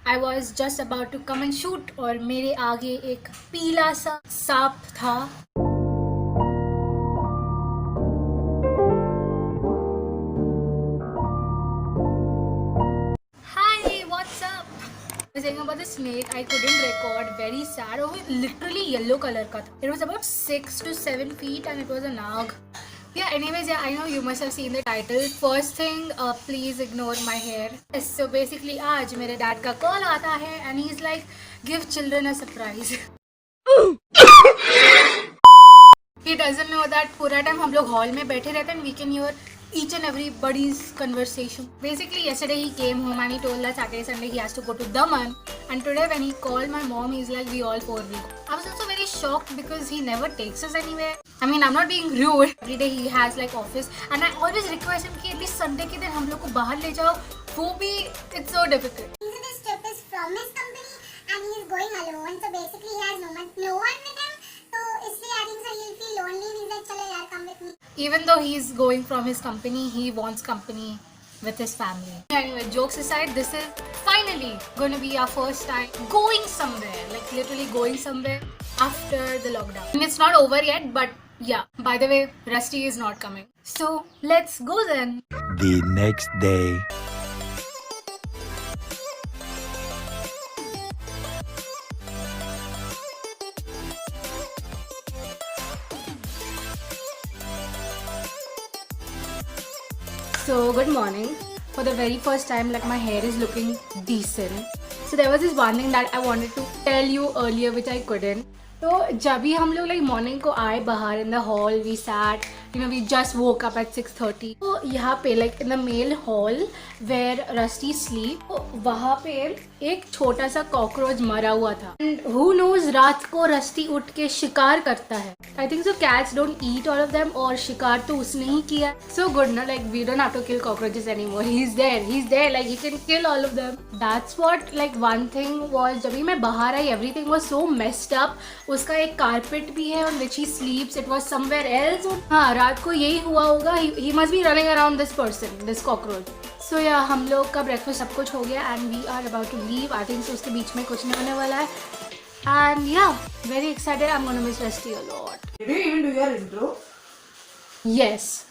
I was just about to come and shoot और मेरे आगे एक पीला सा सांप था. Hi, what's up? I was saying about the snake. I couldn't record. Very sad. Oh, literally yellow color का था. It was about 6 to 7 feet and it was a nag. Yeah, anyways, yeah, I know you must have seen the title. First thing, please ignore my hair. So basically, आज मेरे dad का call आता है and he's like, give children a surprise. He doesn't know that पूरा time हम लोग hall में बैठे रहते हैं and we can hear each and everybody's conversation. Basically, yesterday he came home and he told that Saturday, Sunday he has to go to Daman. And today when he called my mom, he's like, we all four will go. I was also very shocked because he never takes us anywhere. I mean, I'm not being rude. Every day he has like office and I always request him कि at least Sunday के दिन हम लोग को बाहर ले जाओ. वो भी it's so difficult. This trip is from his company and he is going alone. So basically he has no one with him. So इसलिए I think so he'll feel lonely. He's like, चलो यार, come with me. Even though he's going from his company, he wants company with his family. Anyway, jokes aside, this is finally going to be our first time going somewhere, like literally going somewhere after the lockdown. And it's not over yet, but yeah, by the way, Rusty is not coming. So let's go then. The next day. So good morning. For the very first time, like my hair is looking decent. So there was this one thing that I wanted to tell you earlier which I couldn't. तो जब भी हम लोग like morning को आए बाहर in the hall, we sat, you know, we just woke up at 6:30. तो यहाँ पे like in the male hall where Rusty sleep, तो वहाँ पे एक छोटा सा कॉकरोच मरा हुआ था. And who knows रात को Rusty उठ के शिकार करता है. I think so cats don't eat all of them और शिकार तो उसने ही किया. So good ना, like we don't have to kill cockroaches anymore. He's there, like he can kill all of them. That's what like one thing was. जब भी मैं बाहर आई, everything was so messed up. उसका एक कारपेट भी है on which he sleeps. It was somewhere else. हाँ, रात को यही हुआ होगा. He must be running around this person, this cockroach. So yeah, हम लोग का breakfast सब कुछ हो गया and we are about to leave. I think so उसके बीच में कुछ नहीं होने वाला है. And yeah, very excited. I'm gonna miss Rusty a lot. Did you even do your intro? Yes.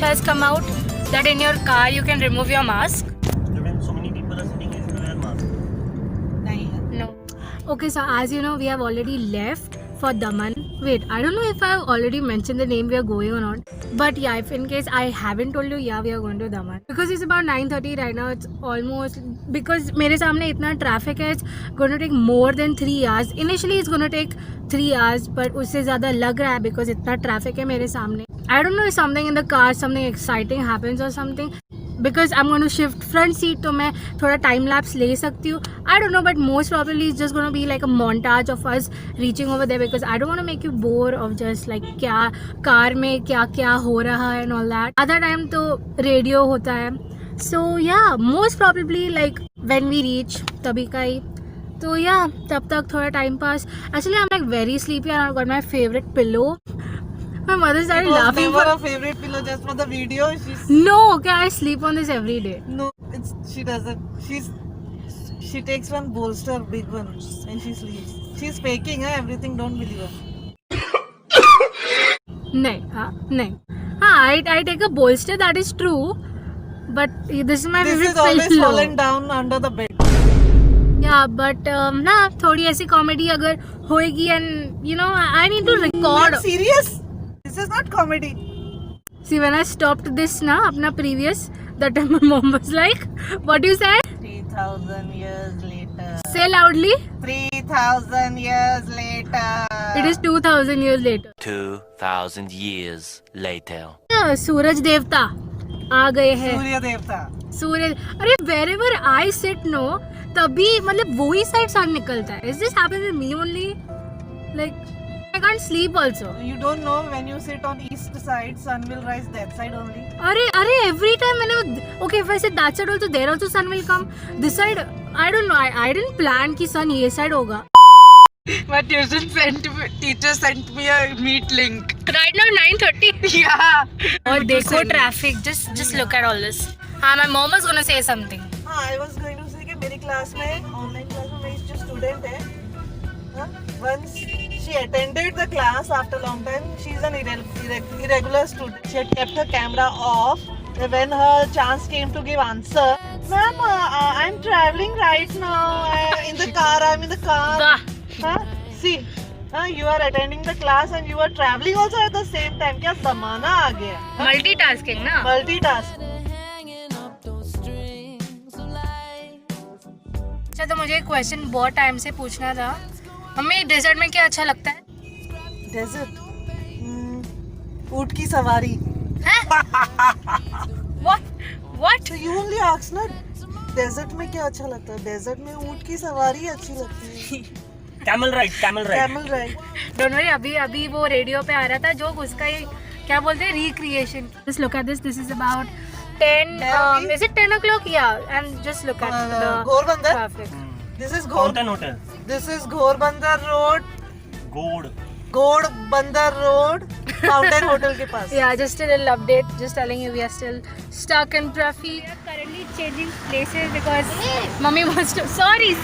Has come out that in your car you can remove your mask. You mean so many people are sitting here to wear mask? No. Okay, so as you know, we have already left for Daman. Wait, I don't know if I have already mentioned the name we are going or not. But yeah, if in case I haven't told you, yeah, we are going to Daman. Because it's about 9:30 right now. It's almost, because मेरे सामने इतना traffic है, it's going to take more than 3 hours. Initially, it's going to take 3 hours, but उससे ज़्यादा लग रहा है because इतना traffic है मेरे सामने. I don't know if something in the car, something exciting happens or something. Because I'm going to shift front seat, तो मैं थोड़ा time lapse ले सकती हूँ. I don't know, but most probably it's just going to be like a montage of us reaching over there because I don't want to make you bored of just like क्या car में क्या क्या हो रहा है and all that. Other time तो radio होता है. So yeah, most probably like when we reach तभी का ही. तो yeah, तब तक थोड़ा time pass. Actually, I'm like very sleepy and I've got my favorite pillow. My mother started laughing. Never a favorite pillow just for the video. No, okay, I sleep on this every day. No, she doesn't. She takes one bolster, big one, and she sleeps. She's faking, everything. Don't believe her. नहीं. I take a bolster. That is true, but this is my favorite pillow. This is always fallen down under the bed. Yeah, but ना थोड़ी ऐसी comedy अगर होएगी and you know I need to record. Not serious. This is not comedy. See, when I stopped this na अपना previous, that time my mom was like, what you said? 3,000 years later. Say loudly. 3,000 3,000 years later. It is 2000 years later. 2,000 years later. सूरज देवता आ गए हैं. सूर्य देवता. सूर्य, अरे wherever I sit no, तभी मतलब वही side सन निकलता है. Is this happen with me only? Like I can't sleep also. You don't know when you sit on east side, sun will rise that side only. अरे every time मैंने okay if I sit that side also there also sun will come. This side I don't know. I didn't plan कि sun ये side होगा. My tuition teacher sent me a meet link. Right now 9:30. Yeah. और देखो traffic. Just look at all this. हाँ, my mom was gonna say something. हाँ, I was going to say कि मेरी class में online class में मेरी जो स्टूडेंट है, once she attended the class after long time, she is an irregular student. She had kept her camera off. When her chance came to give answer, ma'am, I'm traveling right now. In the car, I'm in the car. वाह. Huh? See, you are attending the class and you are traveling also at the same time. क्या जमाना आ गया? Multitasking ना. Multitask. अच्छा, तो मुझे एक question बहुत टाइम से पूछना था. मम्मी डेजर्ट में क्या अच्छा लगता है? Desert. ऊँट की सवारी. What? So you only ask ना, डेजर्ट में क्या अच्छा लगता है? डेजर्ट में ऊँट की सवारी अच्छी लगती है. Camel ride. Camel ride. Don't worry, अभी वो रेडियो पे आ रहा था जो उसका ये क्या बोलते हैं recreation. Just look at this. This is about 10. Is it 10 o'clock? Yeah. And just look at the Ghorbandar. traffic. This is Fountain Hotel. This is Ghorbandar Road. Gold. Ghorbandar Road. Fountain Hotel के पास. Yeah, just a little update. Just telling you, we are still stuck in traffic. We are currently changing places because Mummy wants to. Sorry.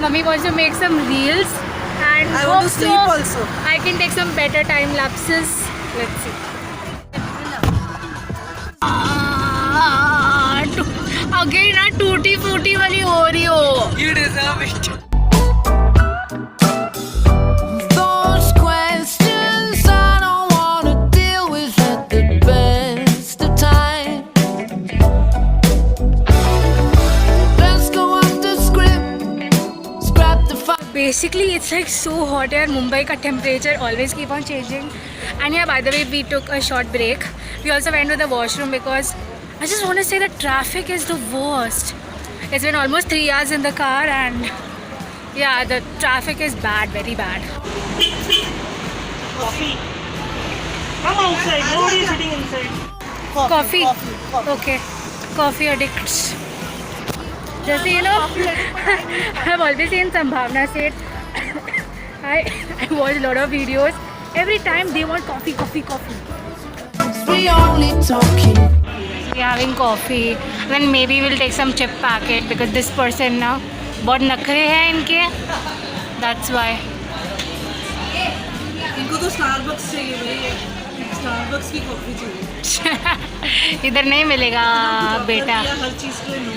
Mummy wants to make some reels and I want to hope sleep so also. I can take some better time lapses. Let's see. Again, ना टूटी फूटी वाली हो रही हो. You deserve it. Those questions I don't wanna deal with at the best of time. Let's go off the script, scrap the file. Basically, it's like so hot here. Mumbai ka temperature always keep on changing. And yeah, by the way, we took a short break. We also went to the washroom because I just want to say that traffic is the worst. It's been almost 3 hours in the car and yeah, the traffic is bad, very bad. Coffee. Come outside. Nobody is sitting inside. Coffee. Okay. Coffee addicts. Just you know, I've always seen Sambhavna say I watch a lot of videos. Every time they want coffee. We only talking. We're having coffee. Then maybe we'll take some chip packet because this person now बहुत नखरे हैं इनके. That's why. इनको तो Starbucks चाहिए भाई. Starbucks की coffee चाहिए. इधर नहीं मिलेगा बेटा. हर चीज के नो.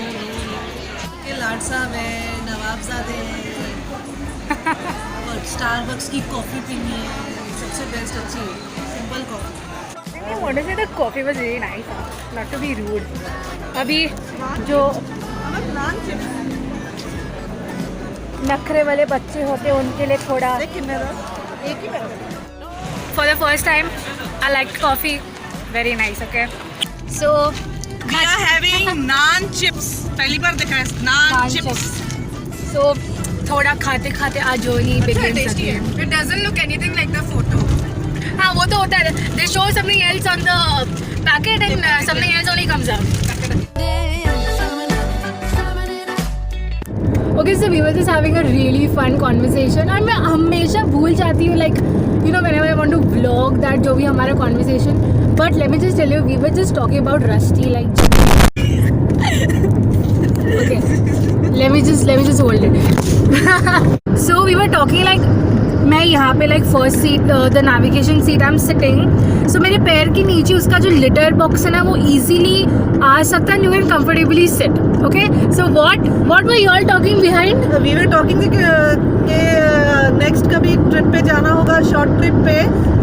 ये लाड साहब है, नवाबजादे हैं. और Starbucks की कॉफी पीनी है. सबसे बेस्ट अच्छी है. Simple coffee. I want to say the coffee was really nice. Not to be rude. अभी जो नखरे वाले बच्चे होते हैं उनके लिए थोड़ा. For the first time, I liked coffee. Very nice. Okay. So We are having naan chips. पहली बार देखा है naan chips. So थोड़ा खाते आज जो ही begins again. It doesn't look anything like the photo. हाँ, वो तो होता है. They show something else on the packet and something else only comes out. Okay, so we were just having a really fun conversation and मैं हमेशा भूल जाती हूँ like you know whenever I want to vlog that जो भी हमारा conversation. But let me just tell you, we were just talking about Rusty like. Okay, let me just hold it. So we were talking like मैं यहाँ पे like first seat the navigation seat I'm sitting. So मेरे पैर के नीचे उसका जो litter box है ना वो easily आ सकता है. You can comfortably sit. Okay. So what were you all talking behind? We were talking कि next कभी ट्रिप पे जाना होगा short trip पे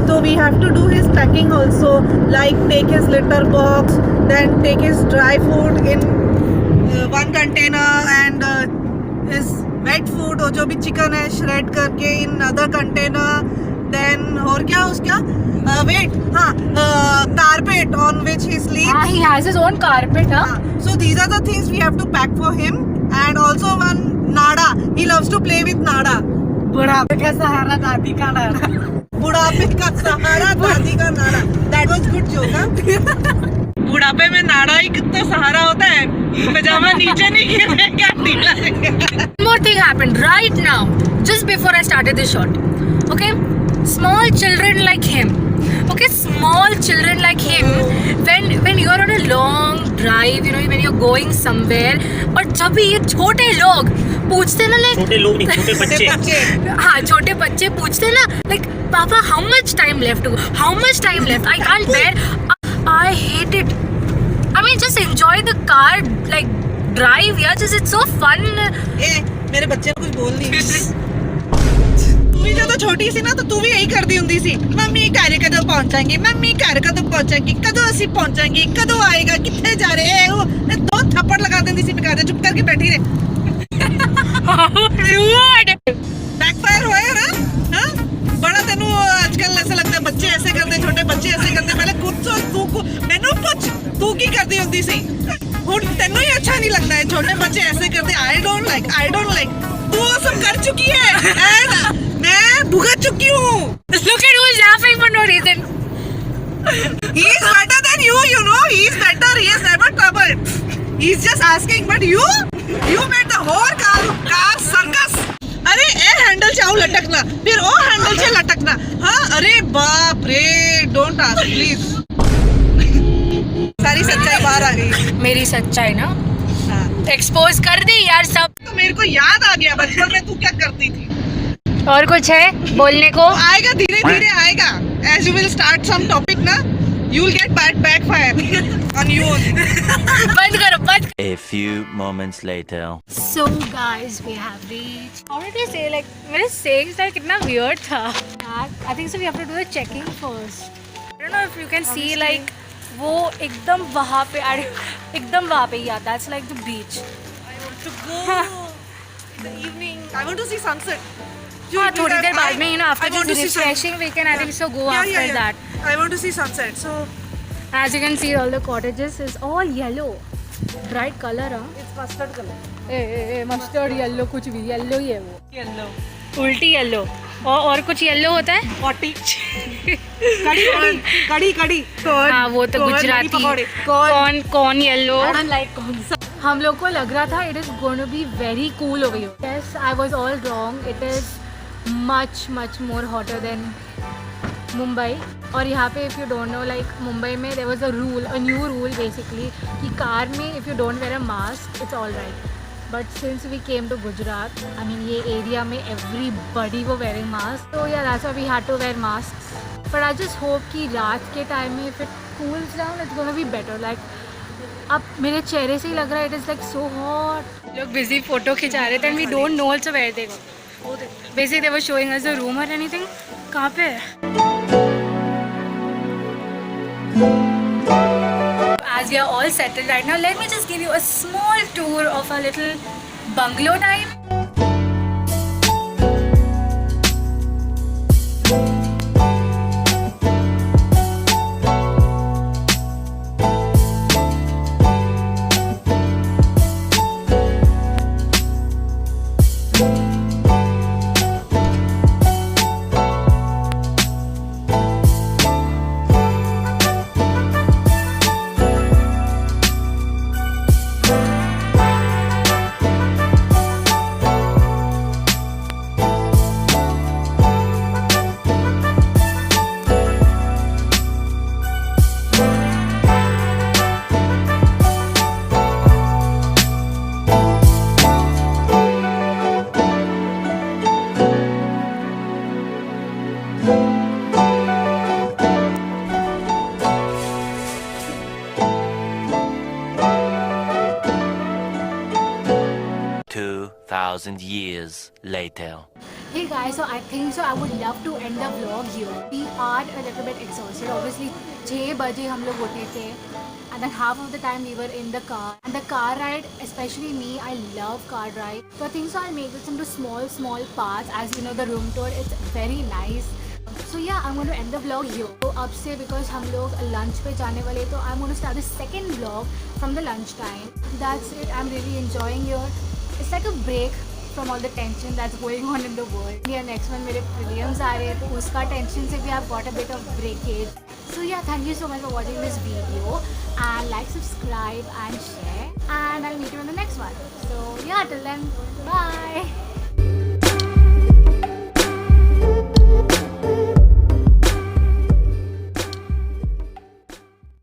तो we have to do his packing also, like take his litter box, then take his dry food in one container and his wet food, जो भी chicken है श्रेड करके इन अदर कंटेनर. देन और क्या उसका wait, हाँ, carpet on which he स्लीप्स. Ah, he has his own carpet, huh? So these are the things we have to pack for him. And also one nada. He loves to play with nada. बुढ़ापे का सहारा दादी का नाड़ा. बुढ़ापे का सहारा दादी का नाड़ा. That was good joke, huh? बुढ़ापे में नाड़ा ही कितना सहारा होता है. पजामा नीचे नहीं गिरेगा, ढीला रहेगा. One more thing happened right now, just before I started this shot. Okay, small children like him. Okay, small children like him. When you are on a long drive, you know, when you're going somewhere, और जब भी ये छोटे लोग पूछते ना, like छोटे लोग नहीं, छोटे बच्चे. हाँ, छोटे बच्चे पूछते ना, like पापा, how much time left to go? How much time left? I can't bear. I hate it. I mean, just enjoy the car, like drive. Yeah, just it's so fun. ए, मेरे बच्चे को कुछ बोल नहीं. तू भी ਜਦੋਂ ਛੋਟੀ ਸੀ ਨਾ ਤਾਂ ਤੂੰ ਵੀ ਇਹੀ ਕਰਦੀ ਹੁੰਦੀ ਸੀ. ਮੰਮੀ ਘਰ ਕਦੋਂ ਪਹੁੰਚਾਂਗੇ, ਮੰਮੀ ਘਰ ਕਦੋਂ ਪਹੁੰਚਾਂਗੇ, ਕਦੋਂ ਅਸੀਂ ਪਹੁੰਚਾਂਗੇ, ਕਦੋਂ ਆਏਗਾ, ਕਿੱਥੇ ਜਾ ਰਹੇ ਹੋ. ਮੈਂ ਦੋ ਥੱਪੜ ਲਗਾ ਦਿੰਦੀ ਸੀ, ਮੈਂ कहता ਚੁੱਪ ਕਰਕੇ ਬੈਠੀ ਰਹਿ. बैकफायर होया ना, हाँ? बड़ा तेनू आजकल ऐसा लगता है बच्चे ऐसे करते, छोटे बच्चे ऐसे करते. पहले खुद सोच, तू मैनू पूछ तू की करती होती सी. हुण तेनू ही अच्छा नहीं लगता है छोटे बच्चे ऐसे करते. I don't like. तू वो सब कर चुकी है. मैं भुगत चुकी हूँ. Look at who is laughing for no reason. He is better than you, you know. He is better. He has never troubled. He is just asking, but you made the whole car circus. अरे ए handle से आओ लटकना, फिर ओ handle से लटकना. हाँ, अरे बाप रे, don't ask please. सारी सच्चाई बाहर आ गई. मेरी सच्चाई ना हाँ. एक्सपोज कर दी यार सब. तो मेरे को याद आ गया बचपन में तू क्या करती थी. और कुछ है बोलने को? आएगा, धीरे धीरे आएगा. As you will start some topic ना, you will get backfire on you only. बंद करो, बंद. A few moments later. So guys, we have reached. How did I say? Like मेरे saying style कितना weird था. I think so we have to do the checking first. I don't know if you can see like वो एकदम वहाँ पे एकदम वहाँ पे ही आता. That's like the beach. I want to go in the evening. I want to see sunset. हाँ, थोड़ी देर बाद में, you know, after I want this to see refreshing, we can I think so go after that. I want to see sunset. So As you can see, all the cottages is all yellow, bright color, huh? it's mustard color. Mustard yellow, कुछ भी yellow ही है वो. Yellow. उल्टी yellow. और कुछ yellow होता है? Potty. कड़ी. हाँ, वो तो गुजराती. कौन येलो. हम लोग को लग रहा था it is going to be very cool over here. Yes, I was all wrong. It is much more hotter than Mumbai. और यहाँ पे if you don't know, like Mumbai में there was a new rule basically कि car में if you don't wear a mask, it's all right. But since we came to Gujarat, I mean ये area में everybody were wearing masks. So yeah, that's why we had to wear masks. But I just hope कि रात के time में if it cools down, it's gonna be better. Like अब मेरे चेहरे से ही लग रहा है it is like so hot. लोग busy photo खिंचा रहे थे and we don't know also where they go. Basically they were showing us the room or anything. कहाँ पे है? As we are all settled right now, let me just give you a small tour of our little bungalow type. Thousand years later. Hey guys, so I think so I would love to end the vlog here. We are a little bit exhausted. Obviously, 6 बजे हम लोग उठे थे, and then half of the time we were in the car. And the car ride, especially me, I love car ride. So I think so I'll make this into small parts. As you know, the room tour, it's very nice. So yeah, I'm going to end the vlog here. So अब से because हम लोग lunch पे जाने वाले, तो I'm going to start the second vlog from the lunch time. That's it. I'm really enjoying here. It's like a break from all the tension that's going on in the world. Yeah, next one मेरे prelims आ रहे हैं, तो उसका tension से भी I've got a bit of breakage. So yeah, thank you so much for watching this video, and like, subscribe and share, and I'll meet you in the next one. So yeah, till then, bye.